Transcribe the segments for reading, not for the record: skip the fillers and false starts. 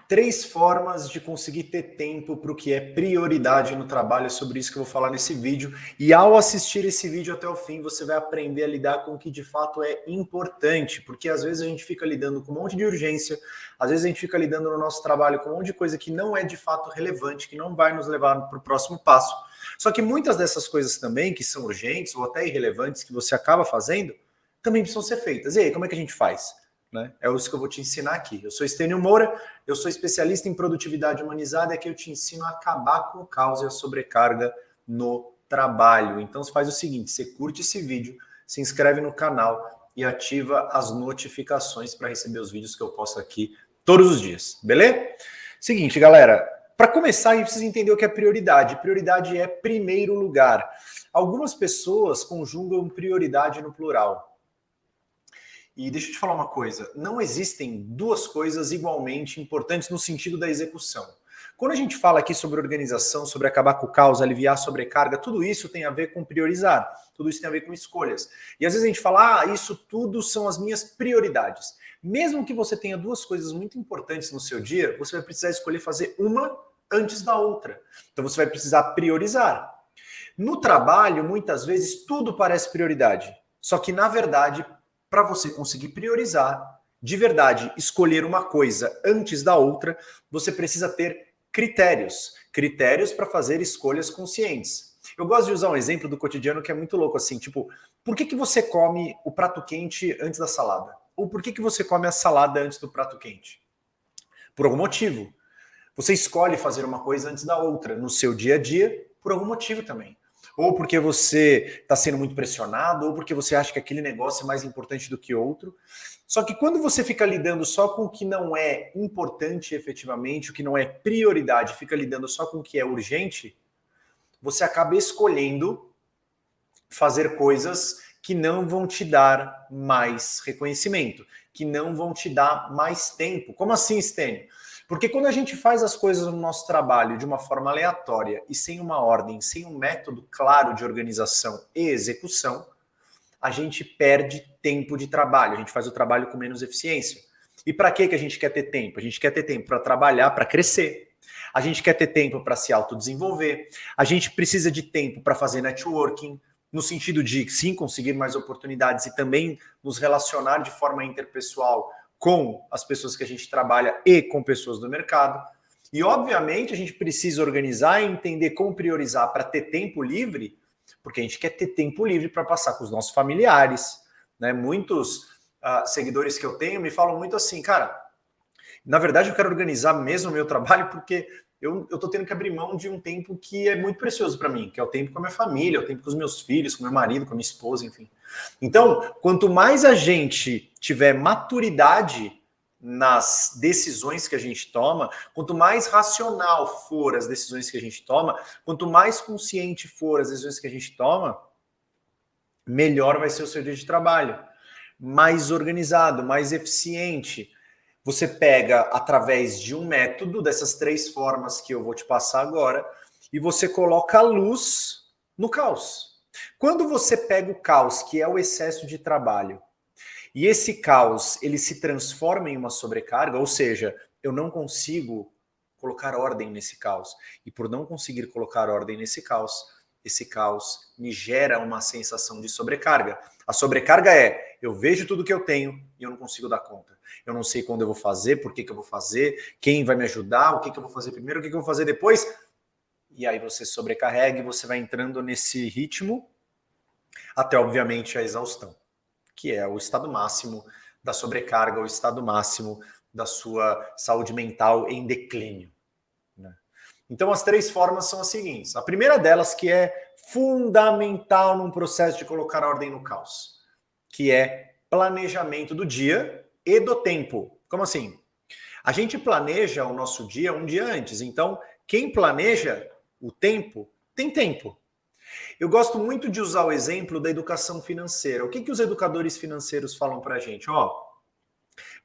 3 formas de conseguir ter tempo para o que é prioridade no trabalho. É sobre isso que eu vou falar nesse vídeo. E ao assistir esse vídeo até o fim, você vai aprender a lidar com o que de fato é importante. Porque às vezes a gente fica lidando com um monte de urgência, às vezes a gente fica lidando no nosso trabalho com um monte de coisa que não é de fato relevante, que não vai nos levar para o próximo passo. Só que muitas dessas coisas também, que são urgentes ou até irrelevantes, que você acaba fazendo, também precisam ser feitas. E aí, como é que a gente faz? Né? É isso que eu vou te ensinar aqui. Eu sou Estênio Moura, eu sou especialista em produtividade humanizada e aqui eu te ensino a acabar com o caos e a sobrecarga no trabalho. Então você faz o seguinte, você curte esse vídeo, se inscreve no canal e ativa as notificações para receber os vídeos que eu posto aqui todos os dias, beleza? Seguinte, galera, para começar a gente precisa entender o que é prioridade. Prioridade é primeiro lugar. Algumas pessoas conjugam prioridade no plural. E deixa eu te falar uma coisa, não existem duas coisas igualmente importantes no sentido da execução. Quando a gente fala aqui sobre organização, sobre acabar com o caos, aliviar a sobrecarga, tudo isso tem a ver com priorizar, tudo isso tem a ver com escolhas. E às vezes a gente fala, isso tudo são as minhas prioridades. Mesmo que você tenha duas coisas muito importantes no seu dia, você vai precisar escolher fazer uma antes da outra. Então você vai precisar priorizar. No trabalho, muitas vezes, tudo parece prioridade. Só que, na verdade, para você conseguir priorizar, de verdade, escolher uma coisa antes da outra, você precisa ter critérios. Critérios para fazer escolhas conscientes. Eu gosto de usar um exemplo do cotidiano que é muito louco, assim, tipo, por que você come o prato quente antes da salada? Ou por que você come a salada antes do prato quente? Por algum motivo. Você escolhe fazer uma coisa antes da outra no seu dia a dia, por algum motivo também. Ou porque você está sendo muito pressionado, ou porque você acha que aquele negócio é mais importante do que outro. Só que quando você fica lidando só com o que não é importante efetivamente, o que não é prioridade, fica lidando só com o que é urgente, você acaba escolhendo fazer coisas que não vão te dar mais reconhecimento, que não vão te dar mais tempo. Como assim, Stênio? Porque quando a gente faz as coisas no nosso trabalho de uma forma aleatória e sem uma ordem, sem um método claro de organização e execução, a gente perde tempo de trabalho, a gente faz o trabalho com menos eficiência. E para que a gente quer ter tempo? A gente quer ter tempo para trabalhar, para crescer. A gente quer ter tempo para se autodesenvolver. A gente precisa de tempo para fazer networking, no sentido de, sim, conseguir mais oportunidades e também nos relacionar de forma interpessoal com as pessoas que a gente trabalha e com pessoas do mercado. E, obviamente, a gente precisa organizar e entender como priorizar para ter tempo livre, porque a gente quer ter tempo livre para passar com os nossos familiares. Né? Muitos seguidores que eu tenho me falam muito assim, cara, na verdade eu quero organizar mesmo o meu trabalho porque eu estou tendo que abrir mão de um tempo que é muito precioso para mim, que é o tempo com a minha família, o tempo com os meus filhos, com meu marido, com a minha esposa, enfim. Então, quanto mais a gente tiver maturidade nas decisões que a gente toma, quanto mais racional for as decisões que a gente toma, quanto mais consciente for as decisões que a gente toma, melhor vai ser o seu dia de trabalho. Mais organizado, mais eficiente. Você pega através de um método, dessas 3 formas que eu vou te passar agora, e você coloca a luz no caos. Quando você pega o caos, que é o excesso de trabalho, e esse caos ele se transforma em uma sobrecarga, ou seja, eu não consigo colocar ordem nesse caos. E por não conseguir colocar ordem nesse caos, esse caos me gera uma sensação de sobrecarga. A sobrecarga é, eu vejo tudo que eu tenho e eu não consigo dar conta. Eu não sei quando eu vou fazer, por que eu vou fazer, quem vai me ajudar, o que eu vou fazer primeiro, o que eu vou fazer depois. E aí você sobrecarrega e você vai entrando nesse ritmo até, obviamente, a exaustão, que é o estado máximo da sobrecarga, o estado máximo da sua saúde mental em declínio. Né? Então, as 3 formas são as seguintes. A primeira delas, que é fundamental num processo de colocar ordem no caos, que é planejamento do dia e do tempo. Como assim? A gente planeja o nosso dia um dia antes. Então, quem planeja o tempo, tem tempo. Eu gosto muito de usar o exemplo da educação financeira. O que os educadores financeiros falam para a gente?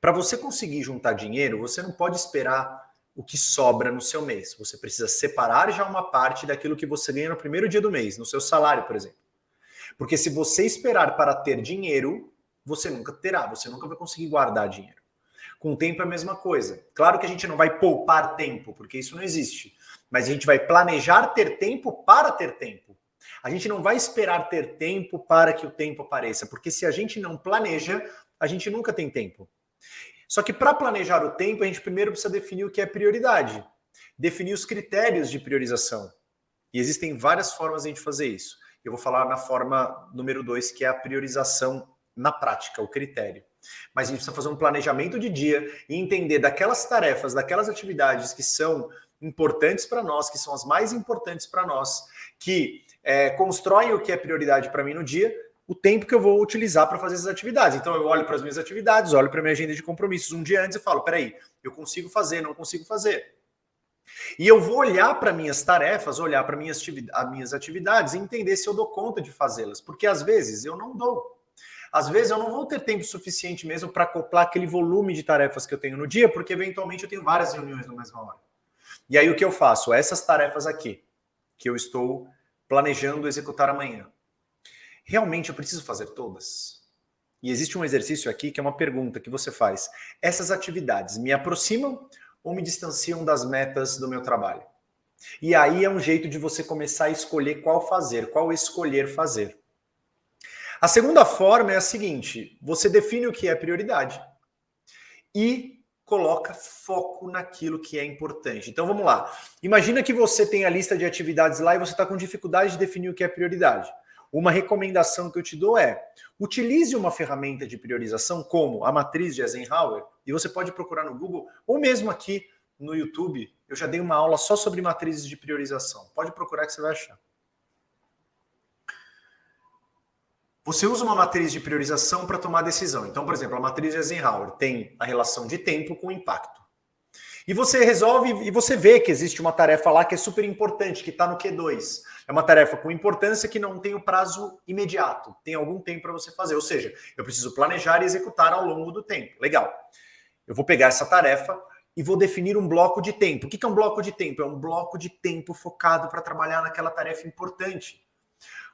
Para você conseguir juntar dinheiro, você não pode esperar o que sobra no seu mês. Você precisa separar já uma parte daquilo que você ganha no primeiro dia do mês, no seu salário, por exemplo. Porque se você esperar para ter dinheiro, você nunca terá, você nunca vai conseguir guardar dinheiro. Com o tempo é a mesma coisa. Claro que a gente não vai poupar tempo, porque isso não existe. Mas a gente vai planejar ter tempo para ter tempo. A gente não vai esperar ter tempo para que o tempo apareça, porque se a gente não planeja, a gente nunca tem tempo. Só que para planejar o tempo, a gente primeiro precisa definir o que é prioridade. Definir os critérios de priorização. E existem várias formas de a gente fazer isso. Eu vou falar na forma número 2, que é a priorização na prática, o critério. Mas a gente precisa fazer um planejamento de dia e entender daquelas tarefas, daquelas atividades que são importantes para nós, que são as mais importantes para nós, que constroem o que é prioridade para mim no dia, o tempo que eu vou utilizar para fazer essas atividades. Então eu olho para as minhas atividades, olho para a minha agenda de compromissos um dia antes e falo, peraí, eu consigo fazer, não consigo fazer. E eu vou olhar para minhas tarefas, olhar para minhas atividades e entender se eu dou conta de fazê-las. Porque às vezes eu não dou. Às vezes eu não vou ter tempo suficiente mesmo para acoplar aquele volume de tarefas que eu tenho no dia, porque eventualmente eu tenho várias reuniões na mesma hora. E aí o que eu faço? Essas tarefas aqui, que eu estou planejando executar amanhã. Realmente eu preciso fazer todas? E existe um exercício aqui que é uma pergunta que você faz. Essas atividades me aproximam ou me distanciam das metas do meu trabalho? E aí é um jeito de você começar a escolher qual fazer, qual escolher fazer. A segunda forma é a seguinte, você define o que é prioridade e coloca foco naquilo que é importante. Então vamos lá, imagina que você tem a lista de atividades lá e você está com dificuldade de definir o que é prioridade. Uma recomendação que eu te dou é, utilize uma ferramenta de priorização como a matriz de Eisenhower, e você pode procurar no Google, ou mesmo aqui no YouTube, eu já dei uma aula só sobre matrizes de priorização. Pode procurar que você vai achar. Você usa uma matriz de priorização para tomar decisão. Então, por exemplo, a matriz de Eisenhower tem a relação de tempo com impacto. E você resolve, e você vê que existe uma tarefa lá que é super importante, que está no Q2. É uma tarefa com importância que não tem o prazo imediato. Tem algum tempo para você fazer. Ou seja, eu preciso planejar e executar ao longo do tempo. Legal. Eu vou pegar essa tarefa e vou definir um bloco de tempo. O que é um bloco de tempo? É um bloco de tempo focado para trabalhar naquela tarefa importante.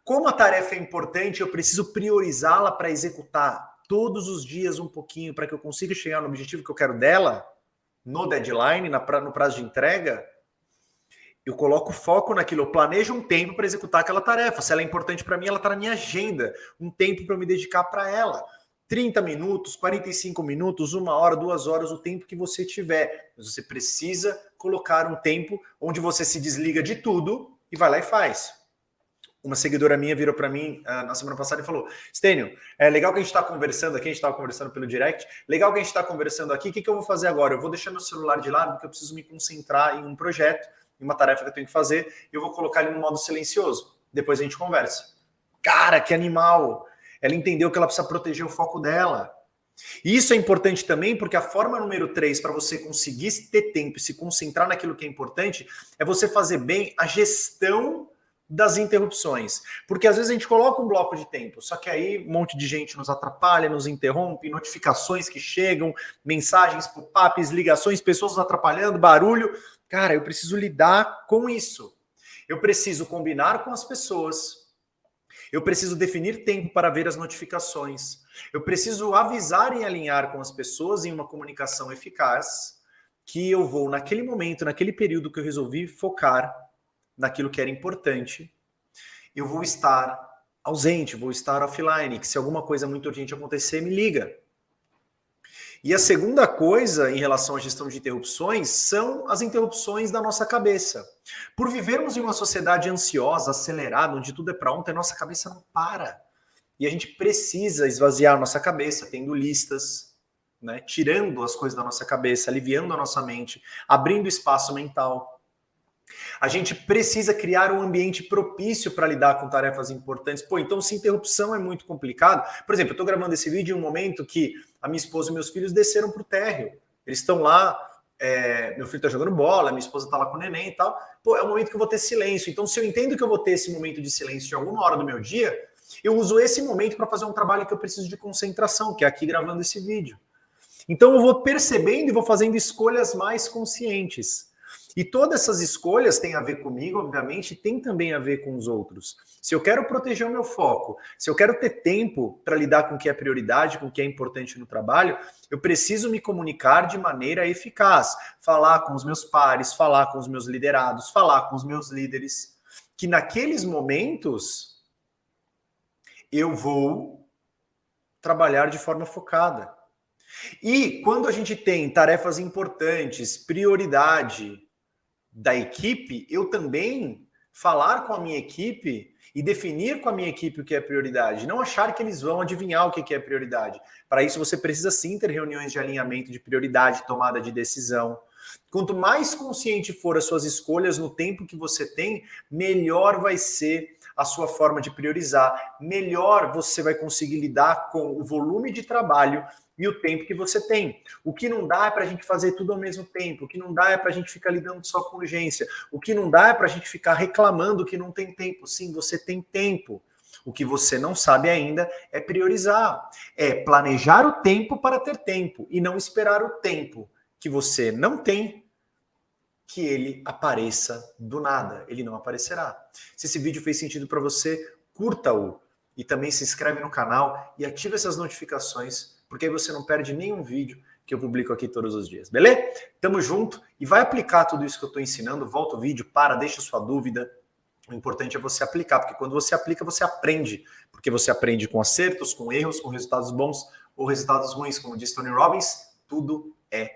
Como a tarefa é importante, eu preciso priorizá-la para executar todos os dias um pouquinho para que eu consiga chegar no objetivo que eu quero dela, no deadline, no prazo de entrega. Eu coloco foco naquilo, eu planejo um tempo para executar aquela tarefa. Se ela é importante para mim, ela está na minha agenda. Um tempo para eu me dedicar para ela. 30 minutos, 45 minutos, 1 hora, 2 horas, o tempo que você tiver. Mas você precisa colocar um tempo onde você se desliga de tudo e vai lá e faz. Uma seguidora minha virou para mim na semana passada e falou, Stênio, é legal que a gente está conversando aqui, a gente estava conversando pelo direct, legal que a gente está conversando aqui, o que eu vou fazer agora? Eu vou deixar meu celular de lado porque eu preciso me concentrar em um projeto, em uma tarefa que eu tenho que fazer, e eu vou colocar ele no modo silencioso. Depois a gente conversa. Cara, que animal! Ela entendeu que ela precisa proteger o foco dela. E isso é importante também porque a forma número 3 para você conseguir ter tempo e se concentrar naquilo que é importante é você fazer bem a gestão das interrupções. Porque às vezes a gente coloca um bloco de tempo, só que aí um monte de gente nos atrapalha, nos interrompe, notificações que chegam, mensagens, pop-ups, ligações, pessoas nos atrapalhando, barulho. Cara, eu preciso lidar com isso. Eu preciso combinar com as pessoas. Eu preciso definir tempo para ver as notificações. Eu preciso avisar e alinhar com as pessoas em uma comunicação eficaz que eu vou, naquele momento, naquele período que eu resolvi focar naquilo que era importante, eu vou estar ausente, vou estar offline, que se alguma coisa muito urgente acontecer, me liga. E a segunda coisa em relação à gestão de interrupções são as interrupções da nossa cabeça. Por vivermos em uma sociedade ansiosa, acelerada, onde tudo é para ontem, a nossa cabeça não para. E a gente precisa esvaziar a nossa cabeça, tendo listas, né, tirando as coisas da nossa cabeça, aliviando a nossa mente, abrindo espaço mental. A gente precisa criar um ambiente propício para lidar com tarefas importantes. Pô, então se interrupção é muito complicado. Por exemplo, eu estou gravando esse vídeo em um momento que a minha esposa e meus filhos desceram para o térreo. Eles estão lá, meu filho está jogando bola, minha esposa está lá com o neném e tal. Pô, é um momento que eu vou ter silêncio. Então se eu entendo que eu vou ter esse momento de silêncio em alguma hora do meu dia, eu uso esse momento para fazer um trabalho que eu preciso de concentração, que é aqui gravando esse vídeo. Então eu vou percebendo e vou fazendo escolhas mais conscientes. E todas essas escolhas têm a ver comigo, obviamente, e tem também a ver com os outros. Se eu quero proteger o meu foco, se eu quero ter tempo para lidar com o que é prioridade, com o que é importante no trabalho, eu preciso me comunicar de maneira eficaz. Falar com os meus pares, falar com os meus liderados, falar com os meus líderes, que naqueles momentos eu vou trabalhar de forma focada. E quando a gente tem tarefas importantes, prioridade da equipe, eu também falar com a minha equipe e definir com a minha equipe o que é prioridade. Não achar que eles vão adivinhar o que é prioridade. Para isso, você precisa sim ter reuniões de alinhamento de prioridade, tomada de decisão. Quanto mais consciente for as suas escolhas no tempo que você tem, melhor vai ser a sua forma de priorizar, melhor você vai conseguir lidar com o volume de trabalho e o tempo que você tem. O que não dá é para a gente fazer tudo ao mesmo tempo, o que não dá é para a gente ficar lidando só com urgência, o que não dá é para a gente ficar reclamando que não tem tempo. Sim, você tem tempo. O que você não sabe ainda é priorizar, é planejar o tempo para ter tempo e não esperar o tempo que você não tem que ele apareça do nada. Ele não aparecerá. Se esse vídeo fez sentido para você, curta-o e também se inscreve no canal e ativa essas notificações, porque aí você não perde nenhum vídeo que eu publico aqui todos os dias, beleza? Tamo junto e vai aplicar tudo isso que eu estou ensinando. Volta o vídeo, deixa sua dúvida. O importante é você aplicar, porque quando você aplica, você aprende. Porque você aprende com acertos, com erros, com resultados bons ou resultados ruins. Como diz Tony Robbins, tudo é